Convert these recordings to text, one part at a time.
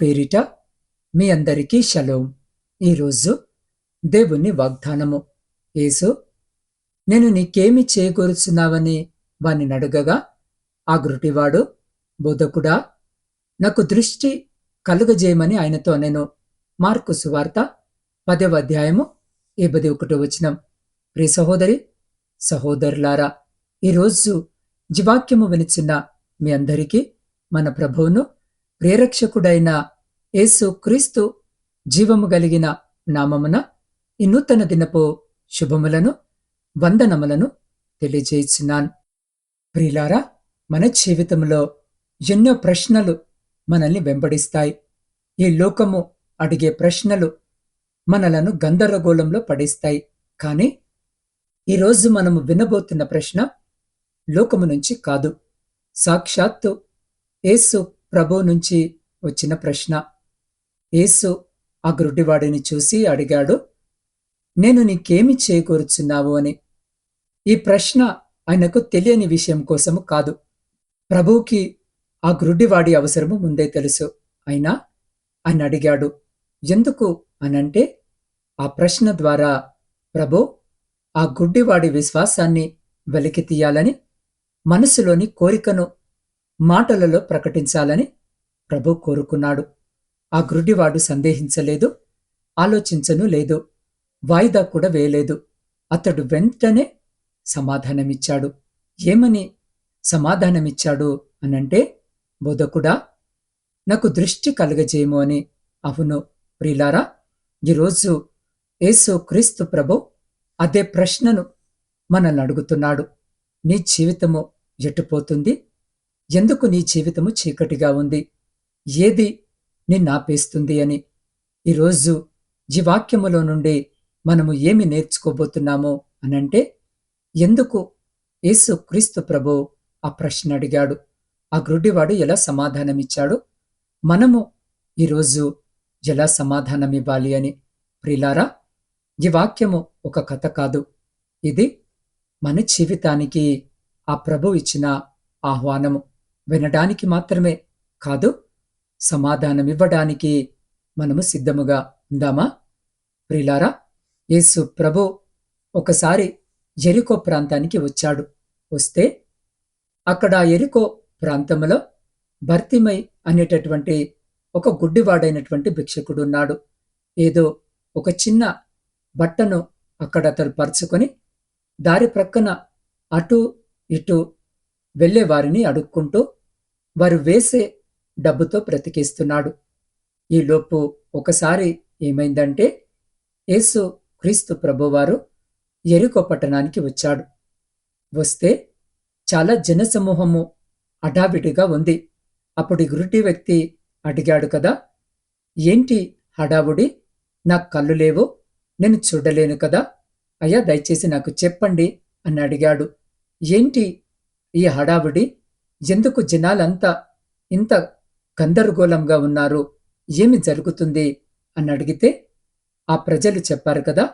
పేరిట మీ అందరికీ షలోం. ఈరోజు దేవుని వాగ్దానము. యేసు, నేను నీకేమి చేకూరుచున్నావని వానిని అడగగా, ఆ గ్రుటివాడు, బోధకుడా, నాకు దృష్టి కలుగజేయమని ఆయనతో నేను. మార్కు సువార్త 10వ అధ్యాయము 21వ వచనం. ప్రియ సహోదరి సహోదరులారా, ఈరోజు జీవాక్యము వినిచిన మీ అందరికీ మన ప్రభువును ప్రేరక్షకుడైన యేసు క్రీస్తు జీవము కలిగిన నామమున ఈ నూతన దినపు శుభములను వందనములను తెలియజేస్తున్నాను. ప్రియులారా, మన జీవితంలో ఎన్నో ప్రశ్నలు మనల్ని వెంబడిస్తాయి. ఈ లోకము అడిగే ప్రశ్నలు మనలను గందరగోళంలో పడేస్తాయి. కానీ ఈరోజు మనము వినబోతున్న ప్రశ్న లోకము నుంచి కాదు, సాక్షాత్తు యేసు ప్రభు నుంచి వచ్చిన ప్రశ్న. యేసు ఆ గ్రుడ్డివాడిని చూసి అడిగాడు, నేను నీకేమి చేకూరుచున్నావు అని. ఈ ప్రశ్న ఆయనకు తెలియని విషయం కోసము కాదు. ప్రభువుకి ఆ గ్రుడ్డివాడి అవసరము ముందే తెలుసు. అయినా ఆయన అడిగాడు. ఎందుకు అనంటే, ఆ ప్రశ్న ద్వారా ప్రభు ఆ గుడ్డివాడి విశ్వాసాన్ని వెలికి తీయాలని, మనసులోని కోరికను మాటలలో ప్రకటించాలని ప్రభు కోరుకున్నాడు. ఆ గ్రుడ్డివాడు సందేహించలేదు, ఆలోచించను లేదు, వాయిదా కూడా వేయలేదు. అతడు వెంటనే సమాధానమిచ్చాడు. ఏమని సమాధానమిచ్చాడు అనంటే, బోధకుడా, నాకు దృష్టి కలుగజేయము అని. అవును ప్రియులారా, ఈరోజు యేసు క్రీస్తు ప్రభు అదే ప్రశ్నను మనల్ని అడుగుతున్నాడు. నీ జీవితము ఎటుపోతుంది? ఎందుకు నీ జీవితము చీకటిగా ఉంది? ఏది నిన్నాపేస్తుంది అని. ఈరోజు ఈ వాక్యములో నుండి మనము ఏమి నేర్చుకోబోతున్నాము అనంటే, ఎందుకు యేసు క్రీస్తు ప్రభు ఆ ప్రశ్న అడిగాడు, ఆ గ్రుడ్డివాడు ఎలా సమాధానమిచ్చాడు, మనము ఈరోజు ఎలా సమాధానమివ్వాలి అని. ప్రియులారా, ఈ వాక్యము ఒక కథ కాదు, ఇది మన జీవితానికి ఆ ప్రభు ఇచ్చిన ఆహ్వానము. వినడానికి మాత్రమే కాదు, సమాధానమివ్వడానికి మనము సిద్ధముగా ఉందామా? ప్రియులారా, యేసు ప్రభు ఒకసారి యెరికో ప్రాంతానికి వచ్చాడు. వస్తే అక్కడ యెరికో ప్రాంతంలో బర్తిమై అనేటటువంటి ఒక గుడ్డివాడైనటువంటి భిక్షకుడున్నాడు. ఏదో ఒక చిన్న బట్టను అక్కడ అతడు పరుచుకొని దారి ప్రక్కన అటూ ఇటూ వెళ్లే వారిని అడుక్కుంటూ వారు వేసే డబ్బుతో బ్రతికేస్తున్నాడు. ఈలోపు ఒకసారి ఏమైందంటే, యేసు క్రీస్తు ప్రభువారు యెరికో పట్టణానికి వచ్చాడు. వస్తే చాలా జనసమూహము హడావిడిగా ఉంది. అప్పుడు గురుటి వ్యక్తి అడిగాడు కదా, ఏంటి హడావుడి? నాకు కళ్ళు లేవు, నేను చూడలేను కదా, అయ్యా దయచేసి నాకు చెప్పండి అని అడిగాడు. ఏంటి ఈ హడావుడి? ఎందుకు జనాలంతా ఇంత గందరగోళంగా ఉన్నారు? ఏమి జరుగుతుంది అని అడిగితే, ఆ ప్రజలు చెప్పారు కదా,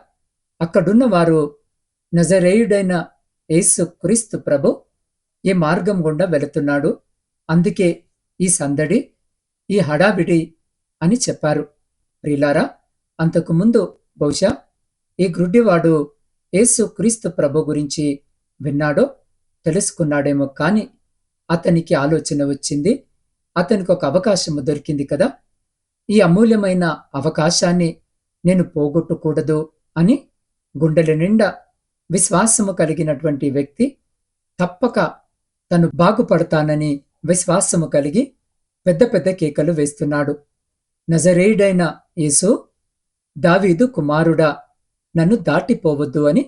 అక్కడున్న వారు నజరేయుడైన యేసు క్రీస్తు ప్రభు ఈ మార్గం గుండా వెళుతున్నాడు, అందుకే ఈ సందడి, ఈ హడావిడి అని చెప్పారు. ప్రియులారా, అంతకుముందు బహుశా ఈ గ్రుడ్డివాడు యేసు క్రీస్తు ప్రభు గురించి విన్నాడో తెలుసుకున్నాడేమో, కానీ అతనికి ఆలోచన వచ్చింది. అతనికి ఒక అవకాశము దొరికింది కదా, ఈ అమూల్యమైన అవకాశాన్ని నేను పోగొట్టకూడదు అని గుండెల నిండా విశ్వాసము కలిగినటువంటి వ్యక్తి తప్పక తను బాగుపడతానని విశ్వాసము కలిగి పెద్ద పెద్ద కేకలు వేస్తున్నాడు. నజరేయుడైన యేసు, దావీదు కుమారుడా, నన్ను దాటిపోవద్దు అని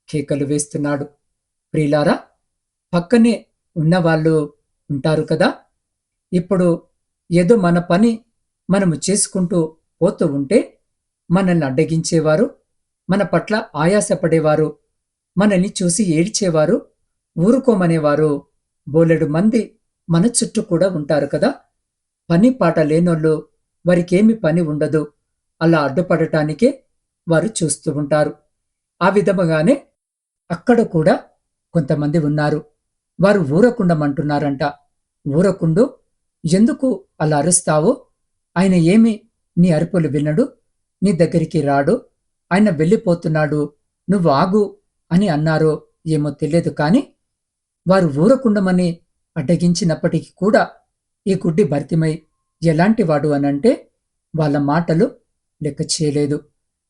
కేకలు వేస్తున్నాడు. ప్రియులారా, పక్కనే ఉన్నవాళ్ళు ఉంటారు కదా, ఇప్పుడు ఏదో మన పని మనము చేసుకుంటూ పోతూ ఉంటే మనల్ని అడ్డగించేవారు, మన పట్ల ఆయాసపడేవారు, మనల్ని చూసి ఏడ్చేవారు, ఊరుకోమనేవారు బోలెడు మంది మన చుట్టూ కూడా ఉంటారు కదా. పని పాట లేనోళ్ళు, వారికేమి పని ఉండదు, అలా అడ్డుపడటానికే వారు చూస్తూ ఉంటారు. ఆ విధముగానే అక్కడ కూడా కొంతమంది ఉన్నారు. వారు ఊరకుండమంటున్నారంట. ఊరకుండు, ఎందుకు అలా అరుస్తావో, ఆయన ఏమి నీ అరుపులు వినడు, నీ దగ్గరికి రాడు, ఆయన వెళ్ళిపోతున్నాడు, నువ్వు ఆగు అని అన్నారో ఏమో తెలియదు కాని వారు ఊరకుండమని అడ్డగించినప్పటికీ కూడా ఈ గుడ్డి భర్తిమై ఎలాంటివాడు అనంటే వాళ్ళ మాటలు లెక్క చేయలేదు.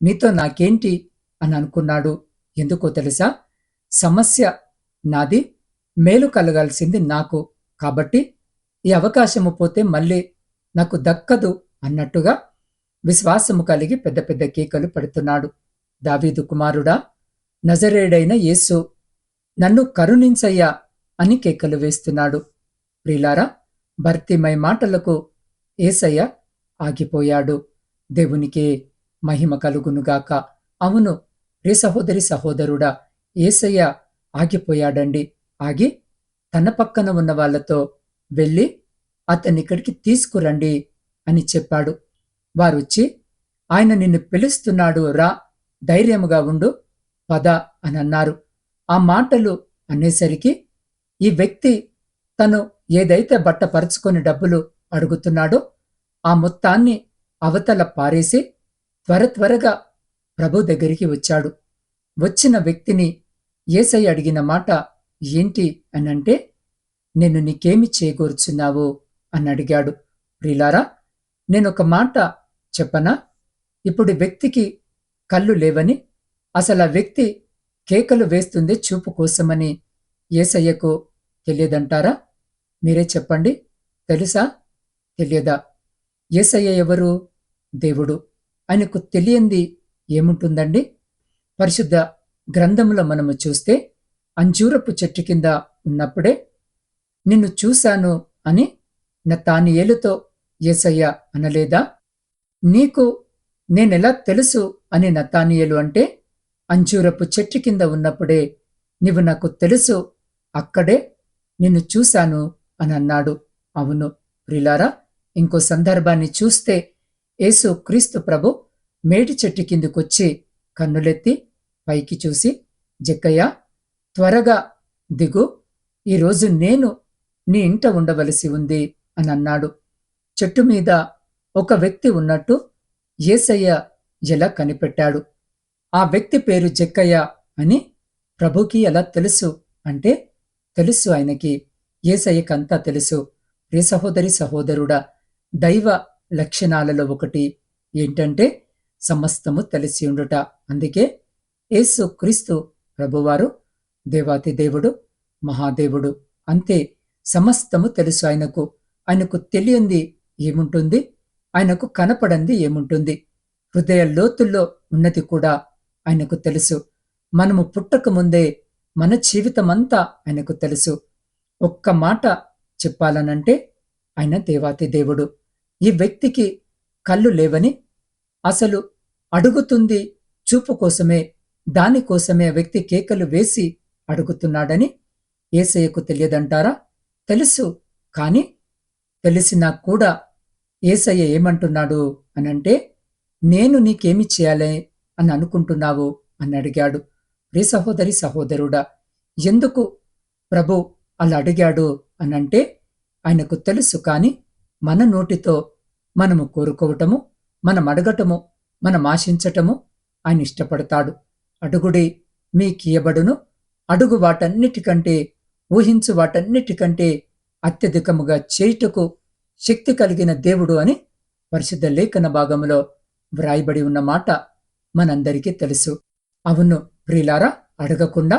మీతో నాకేంటి అని అనుకున్నాడు. ఎందుకో తెలుసా? సమస్య నాది, మేలు కలగాల్సింది నాకు, కాబట్టి ఈ అవకాశము పోతే మళ్ళీ నాకు దక్కదు అన్నట్టుగా విశ్వాసము కలిగి పెద్ద పెద్ద కేకలు పెడుతున్నాడు. దావీదు కుమారుడా, నజరేయుడైన యేసు, నన్ను కరుణించయ్యా అని కేకలు వేస్తున్నాడు. ప్రియులారా, భర్తిమై మాటలకు యేసయ్య ఆగిపోయాడు. దేవునికే మహిమ కలుగునుగాక. అవును రే సహోదరి సహోదరుడా, యేసయ్య ఆగిపోయాడండి. ఆగి తన పక్కన ఉన్న వాళ్లతో వెళ్ళి అతన్నిక్కడికి తీసుకురండి అని చెప్పాడు. వారొచ్చి, ఆయన నిన్ను పిలుస్తున్నాడు, రా, ధైర్యముగా ఉండు, పద అని అన్నారు. ఆ మాటలు అనేసరికి ఈ వ్యక్తి తను ఏదైతే బట్ట పరుచుకొని డబ్బులు అడుగుతున్నాడో ఆ మొత్తాన్ని అవతల పారేసి త్వరగా ప్రభు దగ్గరికి వచ్చాడు. వచ్చిన వ్యక్తిని యేసయ్య అడిగిన మాట ఏంటి అనంటే, నేను నీకేమి చేకూర్చున్నావు అని అడిగాడు. ప్రియులారా, నేనొక మాట చెప్పనా? ఇప్పుడు వ్యక్తికి కళ్ళు లేవని, అసలు ఆ వ్యక్తి కేకలు వేస్తుంది చూపు కోసమని యేసయ్యకు తెలియదంటారా? మీరే చెప్పండి. తెలుసా? తెలియదా? యేసయ్య ఎవరు? దేవుడు. ఆయనకు తెలియంది ఏముంటుందండి? పరిశుద్ధ గ్రంథంలో మనము చూస్తే అంజూరపు చెట్టు కింద ఉన్నప్పుడే నిన్ను చూశాను అని నతానియేలుతో యేసయ్య అనలేదా? నీకు నేనెలా తెలుసు అని నతానియేలు అంటే, అంజూరపు చెట్టు కింద ఉన్నప్పుడే నీవు నాకు తెలుసు, అక్కడే నిన్ను చూశాను అని అన్నాడు. అవును ప్రియులారా, ఇంకో సందర్భాన్ని చూస్తే యేసు క్రీస్తు ప్రభు మేడి చెట్టు కిందకొచ్చి కన్నులెత్తి పైకి చూసి, జక్కయ్య, త్వరగా దిగు, ఈరోజు నేను నీ ఇంట ఉండవలసి ఉంది అని అన్నాడు. చెట్టు మీద ఒక వ్యక్తి ఉన్నట్టు యేసయ్య ఎలా కనిపెట్టాడు? ఆ వ్యక్తి పేరు జక్కయ్య అని ప్రభుకి ఎలా తెలుసు అంటే, తెలుసు ఆయనకి, యేసయ్యకంతా తెలుసు. రే సహోదరి సహోదరుడా, దైవ లక్షణాలలో ఒకటి ఏంటంటే సమస్తము తెలిసి ఉండుట. అందుకే యేసు క్రీస్తు ప్రభువారు దేవాతి దేవుడు, మహాదేవుడు. అంతే, సమస్తము తెలుసు ఆయనకు. ఆయనకు తెలియంది ఏముంటుంది? ఆయనకు కనపడంది ఏముంటుంది? హృదయ లోతుల్లో ఉన్నది కూడా ఆయనకు తెలుసు. మనము పుట్టక ముందే మన జీవితమంతా ఆయనకు తెలుసు. ఒక్క మాట చెప్పాలనంటే ఆయన దేవాతి దేవుడు. ఈ వ్యక్తికి కళ్ళు లేవని, అసలు అడుగుతుంది చూపు కోసమే, దానికోసమే వ్యక్తి కేకలు వేసి అడుగుతున్నాడని యేసయ్యకు తెలియదంటారా? తెలుసు. కాని తెలిసినా కూడా యేసయ్య ఏమంటున్నాడు అనంటే, నేను నీకేమి చేయాలి అని అనుకుంటున్నావు అని అడిగాడు. రే సహోదరి సహోదరుడా, ఎందుకు ప్రభు అలా అడిగాడు అనంటే, ఆయనకు తెలుసు. కాని మన నోటితో మనము కోరుకోవటము, మనం అడగటము, మనం ఆశించటము ఆయన ఇష్టపడతాడు. అడుగుడి మీకియబడును, అడుగు వాటన్నిటికంటే, ఊహించు వాటన్నిటికంటే అత్యధికముగా చేయుటకు శక్తి కలిగిన దేవుడు అని పరిశుద్ధ లేఖన భాగములో వ్రాయబడి ఉన్న మాట మనందరికీ తెలుసు. అవును ప్రియులారా, అడగకుండా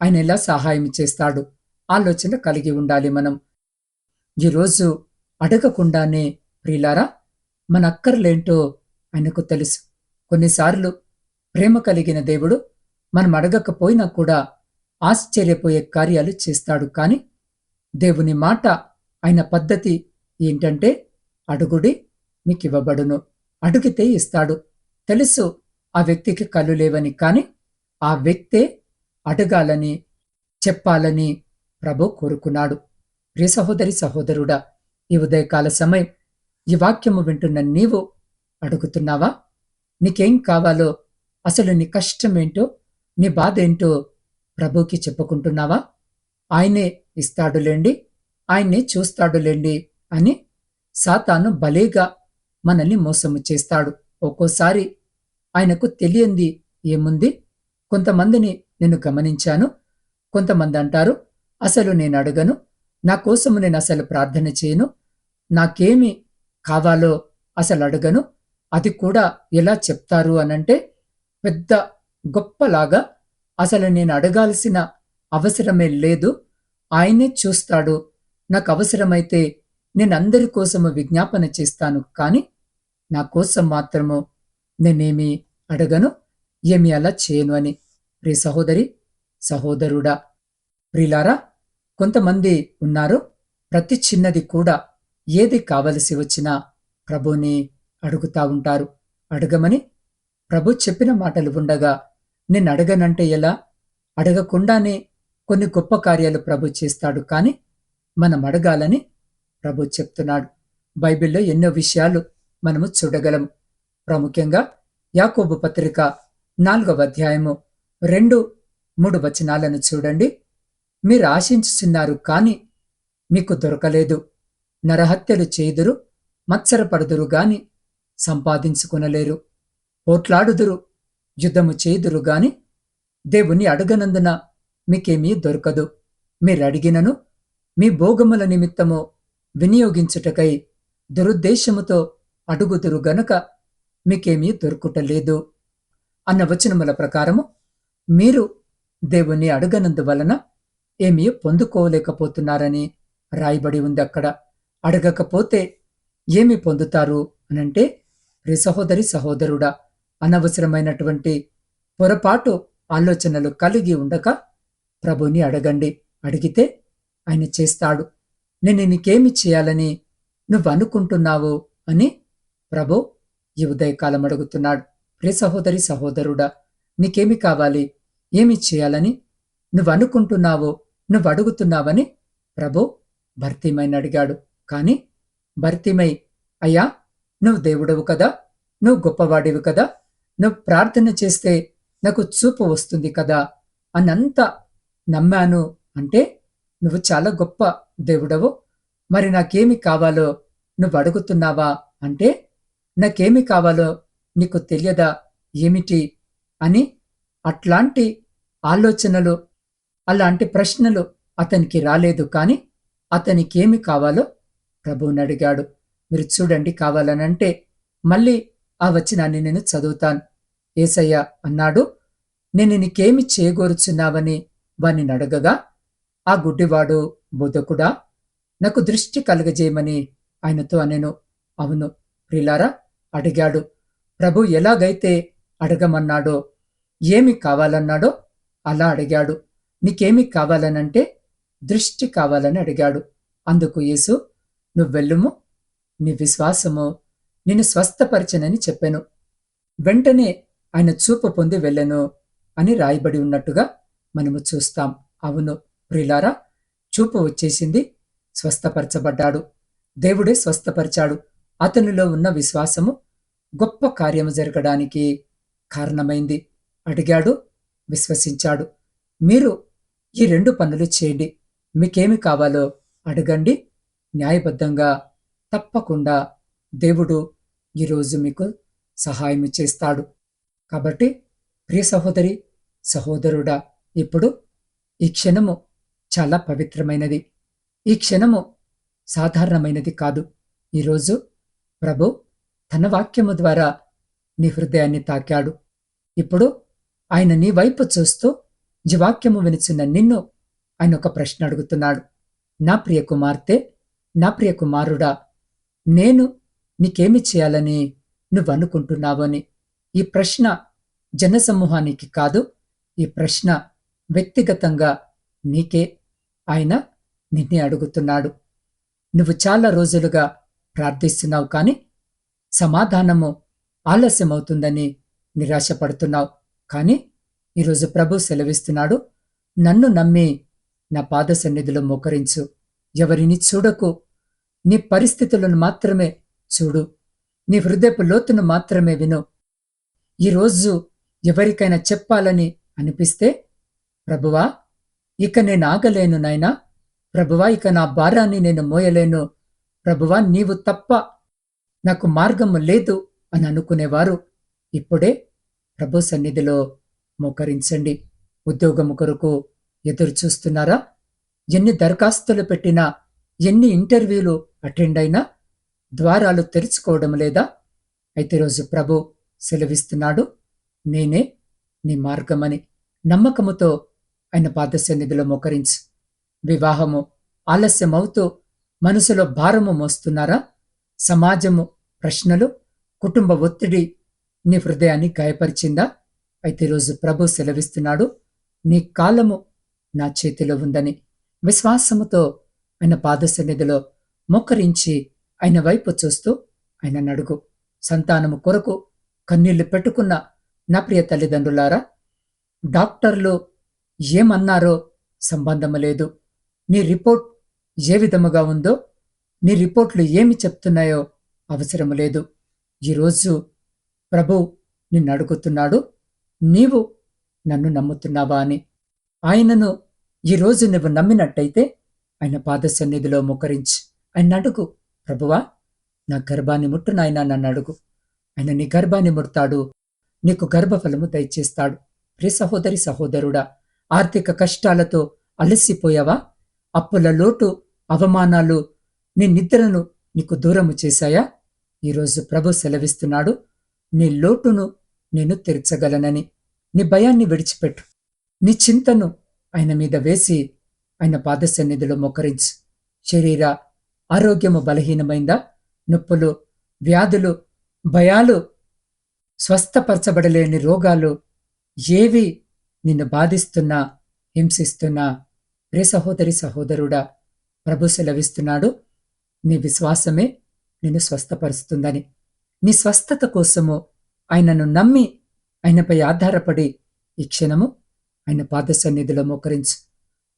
ఆయన ఎలా సహాయం చేస్తాడు? ఆలోచన కలిగి ఉండాలి మనం. ఈరోజు అడగకుండానే ప్రియులారా, మన అక్కర్లేంటో ఆయనకు తెలుసు. కొన్నిసార్లు ప్రేమ కలిగిన దేవుడు మనం అడగకపోయినా కూడా ఆశ్చర్యపోయే కార్యాలు చేస్తాడు. కాని దేవుని మాట, ఆయన పద్ధతి ఏంటంటే, అడుగుడి మీకివ్వబడును, అడిగితే ఇస్తాడు. తెలుసు ఆ వ్యక్తికి కళ్ళు లేవని, కాని ఆ వ్యక్తే అడగాలని, చెప్పాలని ప్రభు కోరుకున్నాడు. ప్రియ సహోదరి సహోదరుడా, ఈ ఉదయకాల సమయం ఈ వాక్యము వింటున్న నీవు అడుగుతున్నావా? నీకేం కావాలో, అసలు నీ కష్టమేంటో, నీ బాధ ఏంటో ప్రభుకి చెప్పుకుంటున్నావా? ఆయనే ఇస్తాడులేండి, ఆయన్నే చూస్తాడులేండి అని సాతాను భలేగా మనల్ని మోసము చేస్తాడు. ఒక్కోసారి ఆయనకు తెలియంది ఏముంది? కొంతమందిని నేను గమనించాను. కొంతమంది అంటారు, అసలు నేను అడగను, నా కోసము నేను అసలు ప్రార్థన చేయను, నాకేమి కావాలో అసలు అడగను, అది కూడా ఎలా చెప్తారు అనంటే పెద్ద గొప్పలాగా అసలు నేను అడగాల్సిన అవసరమే లేదు, ఆయనే చూస్తాడు, నాకు అవసరమైతే నేను అందరి కోసము విజ్ఞాపన చేస్తాను, కానీ నా కోసం మాత్రము నేనేమి అడగను, ఏమి అలా చేయను అని. ప్రియ సహోదరి, సహోదరుడా, ప్రిలారా, కొంతమంది ఉన్నారు, ప్రతి చిన్నది కూడా ఏది కావలసి వచ్చినా ప్రభుని అడుగుతా ఉంటారు. అడగమని ప్రభు చెప్పిన మాటలు ఉండగా నేను అడగనంటే ఎలా? అడగకుండానే కొన్ని గొప్ప కార్యాలు ప్రభు చేస్తాడు. కానీ మనం అడగాలని ప్రభు చెప్తున్నాడు. బైబిల్లో ఎన్నో విషయాలు మనము చూడగలం. ప్రాముఖ్యంగా యాకోబు పత్రిక 4వ అధ్యాయము 2-3 వచనాలను చూడండి. మీరు ఆశించుచున్నారు, కాని మీకు దొరకలేదు. నరహత్యలు చేయుదురు, మత్సరపడుదురు గాని సంపాదించుకొనలేరు. పోట్లాడుదురు, యుద్ధము చేయుదురు గాని దేవుని అడగనందున మీకేమీ దొరకదు. మీరడిగినను మీ భోగముల నిమిత్తము వినియోగించుటకై దురుద్దేశముతో అడుగుదురు గనుక మీకేమీ దొరుకుటలేదు అన్న వచనముల ప్రకారము మీరు దేవుణ్ణి అడగనందువలన ఏమీ పొందుకోలేకపోతున్నారని రాయబడి ఉంది. అక్కడ అడగకపోతే ఏమి పొందుతారు అనంటే, ప్రియ సహోదరి, సహోదరుడా, అనవసరమైనటువంటి పొరపాటు ఆలోచనలు కలిగి ఉండక ప్రభుని అడగండి. అడిగితే ఆయన చేస్తాడు. నేను నీకేమి చేయాలని నువ్వు అనుకుంటున్నావు అని ప్రభు ఈ ఉదయకాలం అడుగుతున్నాడు. ప్రియ సహోదరి, సహోదరుడా, నీకేమి కావాలి, ఏమి చేయాలని నువ్వు అనుకుంటున్నావో, నువ్వు అడుగుతున్నావని ప్రభు భర్తీమైని అడిగాడు. కాని భర్తీమై, అయ్యా, నువ్వు దేవుడవు కదా, నువ్వు గొప్పవాడివి కదా, నువ్వు ప్రార్థన చేస్తే నాకు చూపు వస్తుంది కదా అన్నంత నమ్మాను అంటే, నువ్వు చాలా గొప్ప దేవుడవు, మరి నాకేమి కావాలో నువ్వు అడుగుతున్నావా అంటే, నాకేమి కావాలో నీకు తెలియదా ఏమిటి అని అట్లాంటి ఆలోచనలు, అలాంటి ప్రశ్నలు అతనికి రాలేదు. కాని అతనికేమి కావాలో ప్రభువుని అడిగాడు. మీరు చూడండి, కావాలనంటే మళ్ళీ ఆ వచనాన్ని నేను చదువుతాను. యేసయ్య అన్నాడు, నేను నీకేమి చేయగోరుచున్నావని వాణ్ణి అడగగా, ఆ గుడ్డివాడు, బోధకుడా, నాకు దృష్టి కలుగజేయమని ఆయనతో అనెను. అవును ప్రియులారా, అడిగాడు. ప్రభు ఎలాగైతే అడగమన్నాడో, ఏమి కావాలన్నాడో అలా అడిగాడు. నీకేమి కావాలనంటే దృష్టి కావాలని అడిగాడు. అందుకు యేసు, నువ్వెళ్ళుము, నీ విశ్వాసము నిన్ను స్వస్థపరచనని చెప్పెను. వెంటనే ఆయన చూపు పొంది వెళ్ళెను అని రాయబడి ఉన్నట్టుగా మనము చూస్తాం. అవును ప్రియులారా, చూపు వచ్చేసింది, స్వస్థపరచబడ్డాడు. దేవుడే స్వస్థపరిచాడు. అతనిలో ఉన్న విశ్వాసము గొప్ప కార్యము జరగడానికి కారణమైంది. అడిగాడు, విశ్వసించాడు. మీరు ఈ 2 పనులు చేయండి. మీకేమి కావాలో అడగండి, న్యాయబద్ధంగా తప్పకుండా దేవుడు ఈరోజు మీకు సహాయం చేస్తాడు. కాబట్టి ప్రియ సహోదరి, సహోదరుడా, ఇప్పుడు ఈ క్షణము చాలా పవిత్రమైనది. ఈ క్షణము సాధారణమైనది కాదు. ఈరోజు ప్రభు తన వాక్యము ద్వారా నీ హృదయాన్ని తాకాడు. ఇప్పుడు ఆయన నీ వైపు చూస్తూ జీవాక్యము వినుచున్న నిన్ను ఆయన ఒక ప్రశ్న అడుగుతున్నాడు. నా ప్రియ కుమార్తె, నా ప్రియ కుమారుడా, నేను నీకేమి చేయాలని నువ్వు అనుకుంటున్నావని. ఈ ప్రశ్న జనసమూహానికి కాదు, ఈ ప్రశ్న వ్యక్తిగతంగా నీకే ఆయన నిన్నే అడుగుతున్నాడు. నువ్వు చాలా రోజులుగా ప్రార్థిస్తున్నావు, కానీ సమాధానము ఆలస్యమవుతుందని నిరాశపడుతున్నావు. కానీ ఈరోజు ప్రభు సెలవిస్తున్నాడు, నన్ను నమ్మి నా పాద సన్నిధిలో మోకరించు. ఎవరిని చూడకు, నీ పరిస్థితులను మాత్రమే చూడు, నీ హృదయపు లోతును మాత్రమే విను. ఈరోజు ఎవరికైనా చెప్పాలని అనిపిస్తే, ప్రభువా, ఇక నేను ఆగలేను నాయనా, ప్రభువా, ఇక నా భారాన్ని నేను మోయలేను, ప్రభువా, నీవు తప్ప నాకు మార్గము లేదు అని అనుకునేవారు ఇప్పుడే ప్రభు సన్నిధిలో మోకరించండి. ఉద్యోగము కొరకు ఎదురు చూస్తున్నారా? ఎన్ని దరఖాస్తులు పెట్టినా, ఎన్ని ఇంటర్వ్యూలు అటెండ్ అయినా ద్వారాలు తెరుచుకోవడం లేదా? అయితే రోజు ప్రభు సెలవిస్తున్నాడు, నేనే నీ మార్గమని. నమ్మకముతో ఆయన పాద సన్నిధిలో మోకరించు. వివాహము ఆలస్యమవుతూ మనసులో భారము మోస్తున్నారా? సమాజము ప్రశ్నలు, కుటుంబ ఒత్తిడి నీ హృదయాన్ని గాయపరిచిందా? అయితే రోజు ప్రభు సెలవిస్తున్నాడు, నీ కాలము నా చేతిలో ఉందని. విశ్వాసముతో ఆయన పాద సన్నిధిలో మోకరించి ఆయన వైపు చూస్తూ ఆయన నడుగు. సంతానము కొరకు కన్నీళ్లు పెట్టుకున్న నా ప్రియ తల్లిదండ్రులారా, డాక్టర్లు ఏమన్నారో సంబంధము లేదు. నీ రిపోర్ట్ ఏ విధముగా ఉందో, నీ రిపోర్ట్లు ఏమి చెప్తున్నాయో అవసరము లేదు. ఈరోజు ప్రభు నిన్ను అడుగుతున్నాడు, నీవు నన్ను నమ్ముతున్నావా అని. ఆయనను ఈరోజు నువ్వు నమ్మినట్టయితే ఆయన పాద సన్నిధిలో మోకరించి ఆయన అడుగు, ప్రభువా నా గర్భాన్ని ముట్టు నాయనా, నన్ను అడుగు. ఆయన నీ గర్భాన్ని ముడతాడు, నీకు గర్భఫలము దయచేస్తాడు. ప్రియ సహోదరి సహోదరుడా, ఆర్థిక కష్టాలతో అలసిపోయావా? అప్పుల లోటు, అవమానాలు నీ నిద్రను నీకు దూరము చేశాయా? ఈరోజు ప్రభు సెలవిస్తున్నాడు, నీ లోటును నేను తీర్చగలనని. నీ భయాన్ని విడిచిపెట్టు, నీ చింతను ఆయన మీద వేసి ఆయన పాద సన్నిధిలో మోకరించు. శరీర ఆరోగ్యము బలహీనమైందా? నొప్పులు, వ్యాధులు, భయాలు, స్వస్థపరచబడలేని రోగాలు ఏవి నిన్ను బాధిస్తున్నా, హింసిస్తున్నా, ప్రియ సహోదరి సహోదరుడా, ప్రభు సెలవిస్తున్నాడు, నీ విశ్వాసమే నిన్ను స్వస్థపరుస్తుందని. నీ స్వస్థత కోసము ఆయనను నమ్మి ఆయనపై ఆధారపడి ఈ క్షణము ఆయన పాద సన్నిధిలో మోకరించు.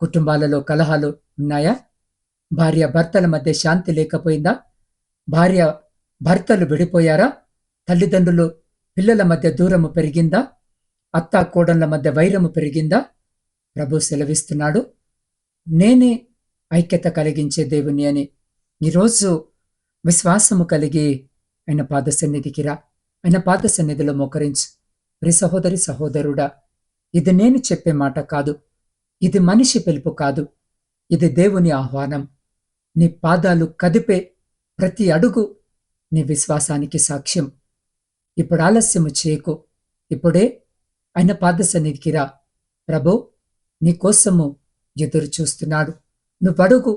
కుటుంబాలలో కలహాలు ఉన్నాయా? భార్య భర్తల మధ్య శాంతి లేకపోయిందా? భార్య భర్తలు విడిపోయారా? తల్లిదండ్రులు పిల్లల మధ్య దూరము పెరిగిందా? అత్తా కోడళ్ల మధ్య వైరము పెరిగిందా? ప్రభు సెలవిస్తున్నాడు, నేనే ఐక్యత కలిగించే దేవుని అని. ఈరోజు విశ్వాసము కలిగి ఆయన పాద సన్నిధికి రా. ఆయన పాద సన్నిధిలో మోకరించు. ప్రియ సహోదరి సహోదరుడా, ఇది నేను చెప్పే మాట కాదు, ఇది మనిషి పిలుపు కాదు, ఇది దేవుని ఆహ్వానం. నీ పాదాలు కదిపే ప్రతి అడుగు నీ విశ్వాసానికి సాక్ష్యం. ఇప్పుడు ఆలస్యము చేయకు, ఇప్పుడే ఆయన పాద సన్నిధికి రా. ప్రభు నీకోసము ఎదురు చూస్తున్నాడు. నువ్వడుగు,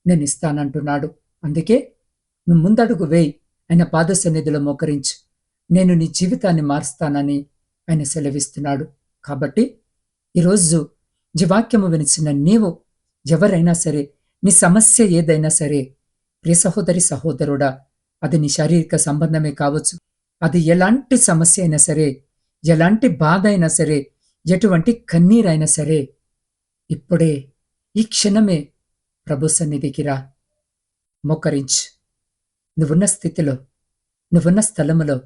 నేను ఇస్తానంటున్నాడు. అందుకే నువ్వు ముందడుగు వేయి, ఆయన పాద సన్నిధిలో మోకరించు. నేను నీ జీవితాన్ని మారుస్తానని ఆయన సెలవిస్తున్నాడు. కాబట్టి ఈరోజు జీవాక్యము వినిచిన నీవు, ఎవరైనా సరే, నీ సమస్య ఏదైనా సరే, ప్రియ సహోదరి సహోదరుడా, అది నీ శారీరక సంబంధమే కావచ్చు, అది ఎలాంటి సమస్య అయినా సరే, ఎలాంటి బాధ అయినా సరే, ఎటువంటి కన్నీరైనా సరే, ఇప్పుడే ఈ క్షణమే ప్రభు సన్నిధికి రా. మోకరించు. నువ్వున్న స్థితిలో, నువ్వున్న స్థలములో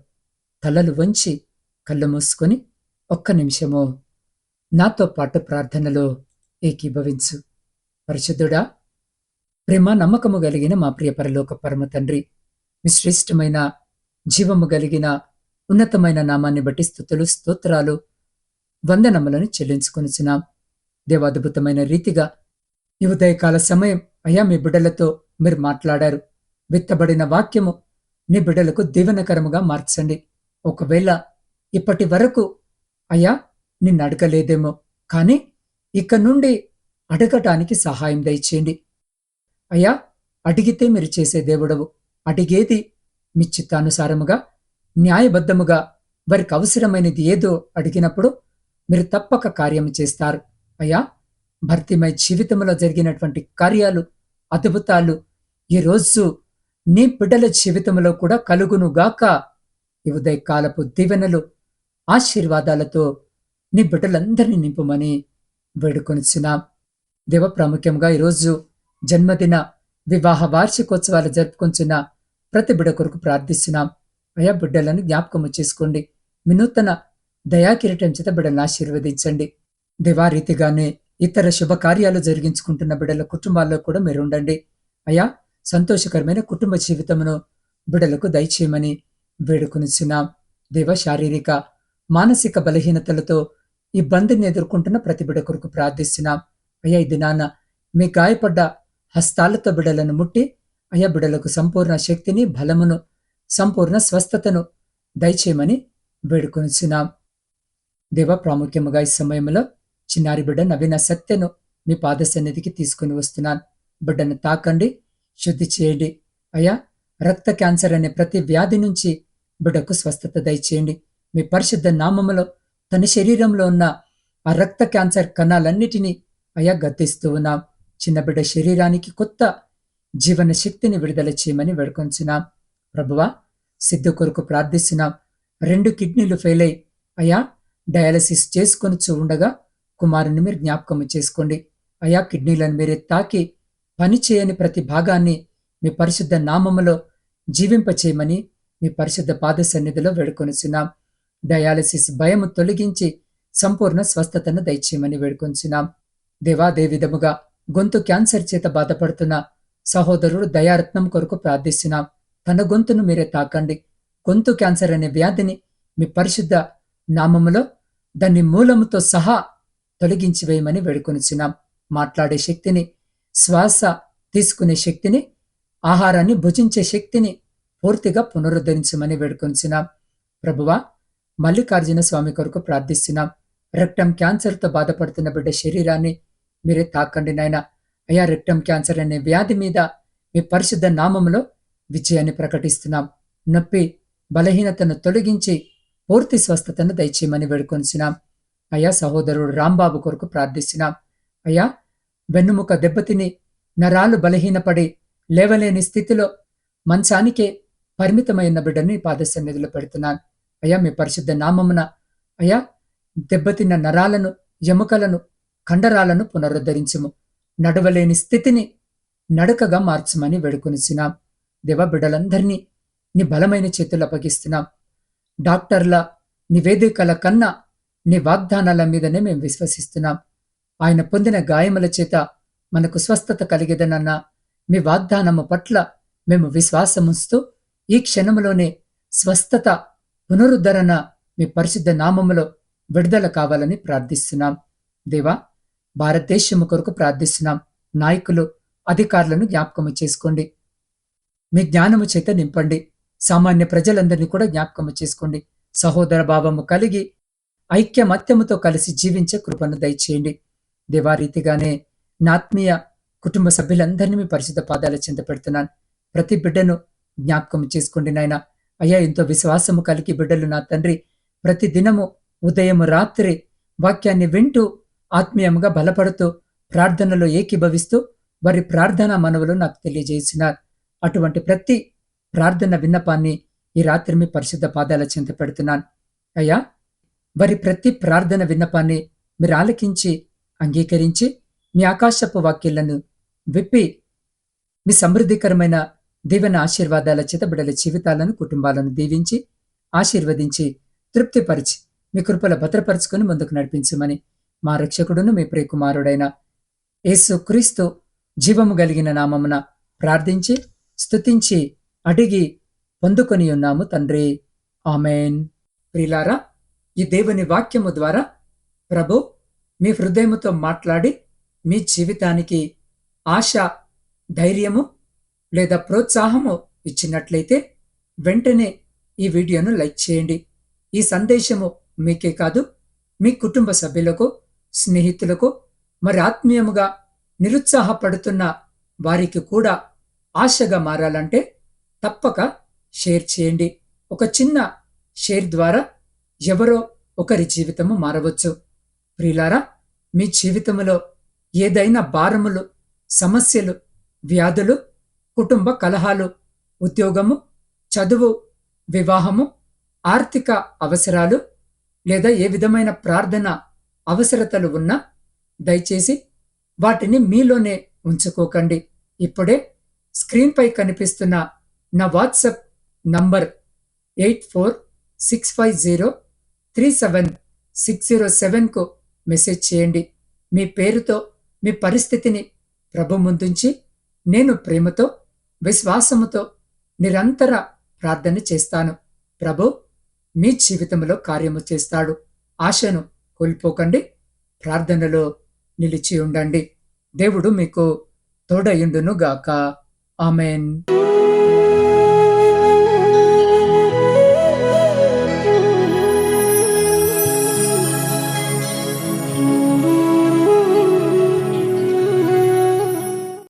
తలలు వంచి కళ్ళు మూసుకొని ఒక్క నిమిషము నాతో పాటు ప్రార్థనలో ఏకీభవించు. పరిశుద్ధుడా, ప్రేమ నమ్మకము కలిగిన మా ప్రియ పరలోక పరమ తండ్రి, మీ శ్రేష్టమైన జీవము కలిగిన ఉన్నతమైన నామాన్ని బట్టి స్తుతులు, స్తోత్రాలు, వందనములను చెల్లించుకొనిచున్నాం. దేవాద్భుతమైన రీతిగా ఈ ఉదయకాల సమయం అయ్యా మీ బిడ్డలతో మీరు మాట్లాడారు. విత్తబడిన వాక్యము నీ బిడ్డలకు దీవెనకరముగా మార్చండి. ఒకవేళ ఇప్పటి వరకు అయ్యా నిన్ను అడగలేదేమో, కానీ ఇక నుండి అడగటానికి సహాయం దయచేయండి. అయ్యా, అడిగితే మీరు చేసే దేవుడవు. అడిగేది మీ చిత్తానుసారముగా, న్యాయబద్ధముగా, వారికి అవసరమైనది ఏదో అడిగినప్పుడు మీరు తప్పక కార్యం చేస్తారు. అయ్యా, భర్తీమై జీవితంలో జరిగినటువంటి కార్యాలు, అద్భుతాలు ఈరోజు నీ బిడ్డల జీవితంలో కూడా కలుగునుగాక. ఈ ఉదయకాలపు దీవెనలు, ఆశీర్వాదాలతో నీ బిడ్డలందరినీ నింపుమని వేడుకొనిచున్నాం. దేవ, ప్రాముఖ్యంగా ఈరోజు జన్మదిన, వివాహ వార్షికోత్సవాలు జరుపుకొంచున్న ప్రతి బిడ్డ కొరకు ప్రార్థిస్తున్నాం. అయా, బిడ్డలను జ్ఞాపకము చేసుకోండి. మీ నూతన దయాకిరీటం చేత బిడ్డలను ఆశీర్వదించండి. దేవారీతిగానే ఇతర శుభకార్యాలు జరిగించుకుంటున్న బిడ్డల కుటుంబాల్లో కూడా మీరు ఉండండి. అయా, సంతోషకరమైన కుటుంబ జీవితమును బిడలకు దయచేయమని వేడుకొనిచున్నాం. దేవ, శారీరక మానసిక బలహీనతలతో ఇబ్బందిని ఎదుర్కొంటున్న ప్రతి బిడ కొరకు ప్రార్థిస్తున్నాం. అయ్యా, ఈ దినాన మీ గాయపడ్డ హస్తాలతో బిడలను ముట్టి అయ్యా బిడలకు సంపూర్ణ శక్తిని, బలమును, సంపూర్ణ స్వస్థతను దయచేయమని వేడుకొనిచున్నాం. దేవ, ప్రాముఖ్యముగా ఈ సమయంలో చిన్నారి బిడ్డ నవీన సత్యను మీ పాద సన్నిధికి తీసుకుని వస్తున్నాను. బిడ్డను తాకండి, శుద్ధి చేయండి. అయ్యా, రక్త క్యాన్సర్ అనే ప్రతి వ్యాధి నుంచి బిడ్డకు స్వస్థత దయచేయండి. మీ పరిశుద్ధ నామములో తన శరీరంలో ఉన్న ఆ రక్త క్యాన్సర్ కణాలన్నిటినీ అయ్యా గద్దిస్తూ ఉన్నాం. చిన్న బిడ్డ శరీరానికి కొత్త జీవన శక్తిని విడుదల చేయమని వేడుకొంచున్నాం. ప్రభువా, సిద్ధు కొరకు ప్రార్థిస్తున్నాం. 2 కిడ్నీలు ఫెయిల్ అయి అయ్యా డయాలసిస్ చేసుకొని ఉండగా కుమారుని మీరు జ్ఞాపకం చేసుకోండి. అయా, కిడ్నీలను మీరే తాకి పని చేయని ప్రతి భాగాన్ని మీ పరిశుద్ధ నామములో జీవింపచేయమని మీ పరిశుద్ధ పాద సన్నిధిలో వేడుకొనిచున్నాం. డయాలసిస్ భయము తొలగించి సంపూర్ణ స్వస్థతను దయచేయమని వేడుకొనిచున్నాం. దేవా, విధముగా గొంతు క్యాన్సర్ చేత బాధపడుతున్న సహోదరుడు దయారత్నం కొరకు ప్రార్థిస్తున్నాం. తన గొంతును మీరే తాకండి. గొంతు క్యాన్సర్ అనే వ్యాధిని మీ పరిశుద్ధ నామములో దాన్ని మూలముతో సహా తొలగించి వేయమని వేడుకొనిచున్నాం. మాట్లాడే శక్తిని, శ్వాస తీసుకునే శక్తిని, ఆహారాన్ని భుజించే శక్తిని పూర్తిగా పునరుద్ధరించమని వేడుకొనిచున్నాం. ప్రభువా, మల్లికార్జున స్వామి కొరకు ప్రార్థిస్తున్నాం. రెక్టమ్ క్యాన్సర్తో బాధపడుతున్న బిడ్డ శరీరాన్ని మీరే తాకండి నాయన. అయా, రెక్టమ్ క్యాన్సర్ అనే వ్యాధి మీద మీ పరిశుద్ధ నామములో విజయాన్ని ప్రకటిస్తున్నాం. నొప్పి, బలహీనతను తొలగించి పూర్తి స్వస్థతను దయచేయమని వేడుకొనిచున్నాం. అయ్యా, సహోదరుడు రాంబాబు కొరకు ప్రార్థిస్తున్నాం. అయ్యా, వెన్నుముక దెబ్బతిని నరాలు బలహీనపడి లేవలేని స్థితిలో మంచానికే పరిమితమైన బిడ్డని పాద సన్నిధిలో పెడుతున్నాను. అయ్యా, మీ పరిశుద్ధ నామమున అయ్యా దెబ్బతిన్న నరాలను, ఎముకలను, కండరాలను పునరుద్ధరించుము. నడవలేని స్థితిని నడకగా మార్చమని వేడుకొనిచున్నాం. దేవ, బిడ్డలందరినీ నీ బలమైన చేతులు అప్పగిస్తున్నాం. డాక్టర్ల నివేదికల కన్నా నీ వాగ్దానాల మీదనే మేము విశ్వసిస్తున్నాం. ఆయన పొందిన గాయముల చేత మనకు స్వస్థత కలిగేదనన్న మీ వాగ్దానము పట్ల మేము విశ్వాసముస్తూ ఈ క్షణములోనే స్వస్థత, పునరుద్ధరణ మీ పరిశుద్ధ నామములో విడుదల కావాలని ప్రార్థిస్తున్నాం. దేవా, భారతదేశము కొరకు ప్రార్థిస్తున్నాం. నాయకులు, అధికారులను జ్ఞాపకము చేసుకోండి. మీ జ్ఞానము చేత నింపండి. సామాన్య ప్రజలందరినీ కూడా జ్ఞాపకము చేసుకోండి. సహోదర భావము కలిగి ఐక్యమత్యముతో కలిసి జీవించే కృపను దయచేయండి. దేవారీతిగానే నా ఆత్మీయ కుటుంబ సభ్యులందరినీ మీ పరిశుద్ధ పాదాల చెంత పెడుతున్నాను. ప్రతి బిడ్డను జ్ఞాపకం చేసుకోండి నాయన. అయ్యా, ఎంతో విశ్వాసము కలిగి బిడ్డలు నా తండ్రి ప్రతి దినము ఉదయము రాత్రి వాక్యాన్ని వింటూ ఆత్మీయంగా బలపడుతూ ప్రార్థనలో ఏకీభవిస్తూ వారి ప్రార్థన మనవులు నాకు తెలియజేసినారు. అటువంటి ప్రతి ప్రార్థన విన్నపాన్ని ఈ రాత్రి మీ పరిశుద్ధ పాదాల చెంత పెడుతున్నాను. అయ్యా, వారి ప్రతి ప్రార్థన విన్నపాన్ని మీరు ఆలకించి అంగీకరించి మీ ఆకాశపు వాక్యాలను విప్పి మీ సమృద్ధికరమైన దీవెన ఆశీర్వాదాల చేత బిడ్డల జీవితాలను, కుటుంబాలను దీవించి ఆశీర్వదించి తృప్తిపరిచి మీ కృపల భద్రపరుచుకొని ముందుకు నడిపించమని మా రక్షకుడును మీ ప్రియకుమారుడైన యేసు క్రీస్తు జీవము కలిగిన నామమున ప్రార్థించి స్తుతించి అడిగి పొందుకొని ఉన్నాము తండ్రి. ఆమెన్. ప్రియులారా, ఈ దేవుని వాక్యము ద్వారా ప్రభు మీ హృదయముతో మాట్లాడి మీ జీవితానికి ఆశ, ధైర్యము లేదా ప్రోత్సాహము ఇచ్చినట్లయితే వెంటనే ఈ వీడియోను లైక్ చేయండి. ఈ సందేశము మీకే కాదు, మీ కుటుంబ సభ్యులకు, స్నేహితులకు, మరి ఆత్మీయముగా నిరుత్సాహపడుతున్న వారికి కూడా ఆశగా మారాలంటే తప్పక షేర్ చేయండి. ఒక చిన్న షేర్ ద్వారా ఎవరో ఒకరి జీవితము మారవచ్చు. ప్రియులారా, మీ జీవితంలో ఏదైనా భారములు, సమస్యలు, వ్యాధులు, కుటుంబ కలహాలు, ఉద్యోగము, చదువు, వివాహము, ఆర్థిక అవసరాలు లేదా ఏ విధమైన ప్రార్థన అవసరతలు ఉన్నా దయచేసి వాటిని మీలోనే ఉంచుకోకండి. ఇప్పుడే స్క్రీన్పై కనిపిస్తున్న నా వాట్సాప్ నంబర్ 8465037607కు మెసేజ్ చేయండి. మీ పేరుతో మీ పరిస్థితిని ప్రభు ముందుంచి నేను ప్రేమతో, విశ్వాసముతో, నిరంతర ప్రార్థన చేస్తాను. ప్రభు మీ జీవితంలో కార్యము చేస్తాడు. ఆశను కోల్పోకండి. ప్రార్థనలో నిలిచి ఉండండి. దేవుడు మీకు తోడయుండును గాక. ఆమెన్.